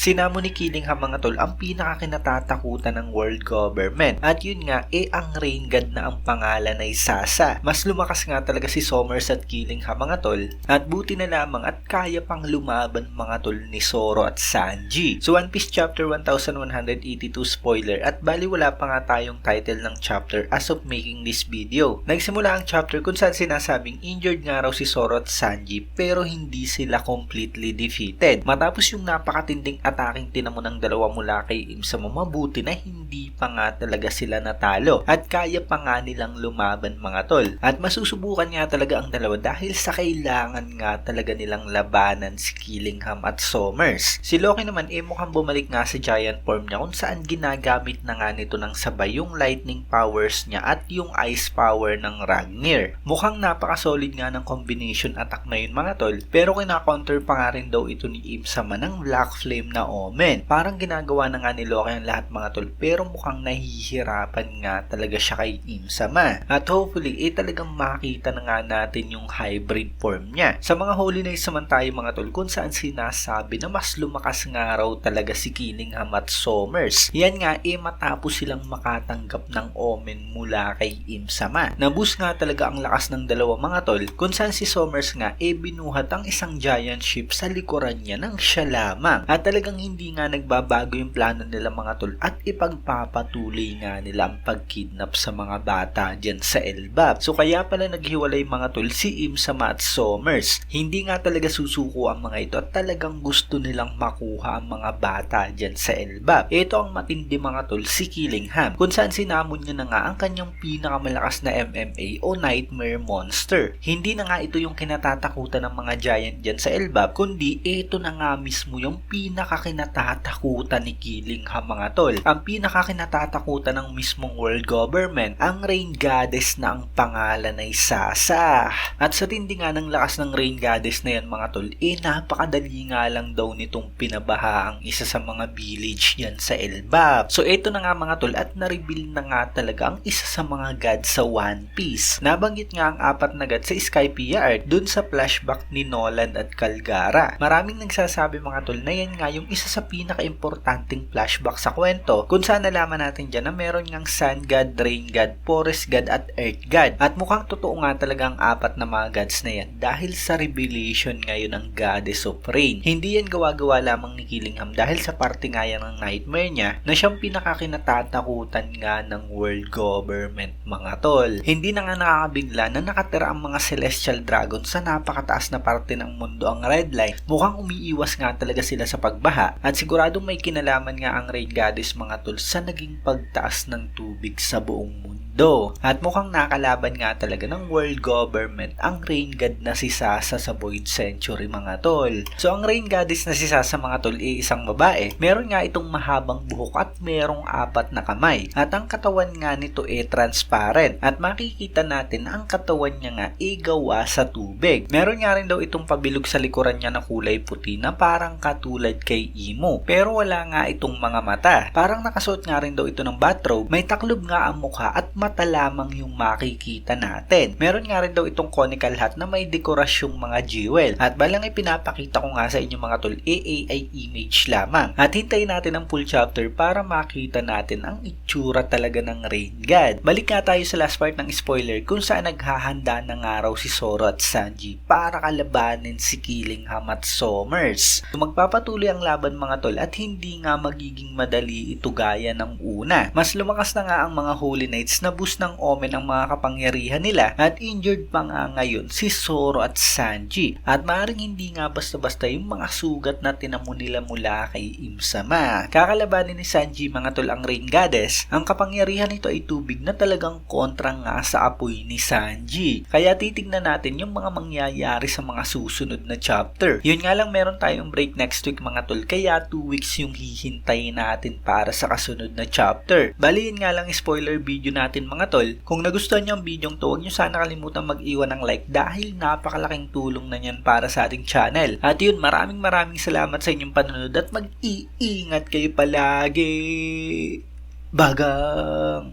Sinamo ni Killingham mga tol ang pinakakinatatakutan ng world government. At yun nga, ang Rain God na ang pangalan ay Sasa. Mas lumakas nga talaga si Somers at Killingham mga tol. At buti na lamang at kaya pang lumaban mga tol ni Zoro at Sanji. So One Piece Chapter 1182 spoiler at bali wala pa nga tayong title ng chapter as of making this video. Nagsimula ang chapter kung saan sinasabing injured nga raw si Zoro at Sanji pero hindi sila completely defeated. Matapos yung napakatinding ataking tinamo ng dalawa mula kay Im-sama, mabuti na hindi pa nga talaga sila natalo at kaya pa nga nilang lumaban mga tol. At masusubukan nga talaga ang dalawa dahil sa kailangan nga talaga nilang labanan si Killingham at Somers. Si Loki naman mukhang bumalik nga sa giant form niya kung saan ginagamit na nga nito ng sabay yung lightning powers niya at yung ice power ng Ragnir. Mukhang napaka-solid nga ng combination attack na yun mga tol, pero kina-counter pa nga rin daw ito ni Im-sama ng Black Flame na Omen. Parang ginagawa na nga ni Loki ang lahat mga tol pero mukhang nahihirapan nga talaga siya kay Im-sama. At hopefully talagang makita na nga natin yung hybrid form niya. Sa mga Holy Knights naman tayo mga tol kung saan sinasabi na mas lumakas nga raw talaga si Killingham at Somers. Yan nga matapos silang makatanggap ng Omen mula kay Im-sama. Naboost nga talaga ang lakas ng dalawa mga tol kung saan si Somers nga binuhat ang isang giant ship sa likuran niya nang siya lamang. At talagang hindi nga nagbabago yung plano nila mga tol at ipagpapatuloy nga nila ang pagkidnap sa mga bata dyan sa Elbap. So kaya pala naghiwalay mga tol si Im-sama at Somers. Hindi nga talaga susuko ang mga ito at talagang gusto nilang makuha ang mga bata dyan sa Elbap. Ito ang matindi mga tol si Killingham kung saan sinamon niya na nga ang kanyang pinakamalakas na MMA o Nightmare Monster. Hindi na nga ito yung kinatatakutan ng mga giant dyan sa Elbap kundi ito na nga mismo yung pinakakinatatakutan ni Killingham mga tol. Ang pinakakinatatakutan ng mismong world government, ang Rain Goddess na ang pangalan ay Sasa. At sa tindi nga ng lakas ng Rain Goddess na yan mga tol, napakadali nga lang daw nitong pinabaha ang isa sa mga village yan sa Elbap. So ito na nga mga tol at na-reveal na nga talaga ang isa sa mga god sa One Piece. Nabanggit nga ang 4 na god sa Skypiea art dun sa flashback ni Nolan at Calgara. Maraming nagsasabi mga tol na yan nga yung isa sa pinaka-importanting flashback sa kwento kung saan nalaman natin dyan na meron ngang Sun God, Rain God, Forest God at Earth God. At mukhang totoo nga talaga ang 4 na mga gods na yan dahil sa revelation ngayon ng Goddess of Rain. Hindi yan gawa-gawa lamang ni Killingham dahil sa parte nga yan ng nightmare niya na siyang pinakakinatatakutan nga ng world government mga tol. Hindi na nga nakakabigla na nakatira ang mga celestial dragon sa napakataas na parte ng mundo ang Red Line. Mukhang umiiwas nga talaga sila sa pagbaha at siguradong may kinalaman nga ang Rain Goddess mga tol sa naging pagtaas ng tubig sa buong mundo. At mukhang nakalaban nga talaga ng world government ang Rain God na si Sasa sa Void Century mga tol. So ang Rain Goddess na si Sasa mga tol isang babae. Meron nga itong mahabang buhok at merong 4 na kamay. At ang katawan nga nito transparent. At makikita natin ang katawan niya nga gawa sa tubig. Meron nga rin daw itong pabilog sa likuran niya na kulay puti na parang katulad kay Imo. Pero wala nga itong mga mata. Parang nakasuot nga rin daw ito ng bathrobe. May taklob nga ang mukha at mata lamang yung makikita natin. Meron nga rin daw itong conical hat na may dekorasyong mga jewel. At balang ipinapakita ko nga sa inyo mga tol, AI image lamang. At hintayin natin ang full chapter para makita natin ang itsura talaga ng Rain God. Balik nga tayo sa last part ng spoiler kung saan naghahanda na nga raw si Zoro at Sanji para kalabanin si Killingham at Somers. So magpapatuloy ang laban mga tol at hindi nga magiging madali ito gaya ng una. Mas lumakas na nga ang mga Holy Knights na boost ng Omen ang mga kapangyarihan nila at injured pa nga ngayon si Zoro at Sanji. At maaaring hindi nga basta-basta yung mga sugat na tinamo nila mula kay Im-sama. Kakalabanin ni Sanji mga tol ang Rain Goddess. Ang kapangyarihan nito ay tubig na talagang kontra nga sa apoy ni Sanji. Kaya titignan natin yung mga mangyayari sa mga susunod na chapter. Yun nga lang meron tayong break next week mga tol kaya 2 weeks yung hihintayin natin para sa kasunod na chapter. Bali yun nga lang spoiler video natin mga tol. Kung nagustuhan nyo ang video to, huwag nyo sana kalimutan mag-iwan ng like dahil napakalaking tulong na yan para sa ating channel. At yun, maraming salamat sa inyong panonood at mag-iingat kayo palagi. Bagang!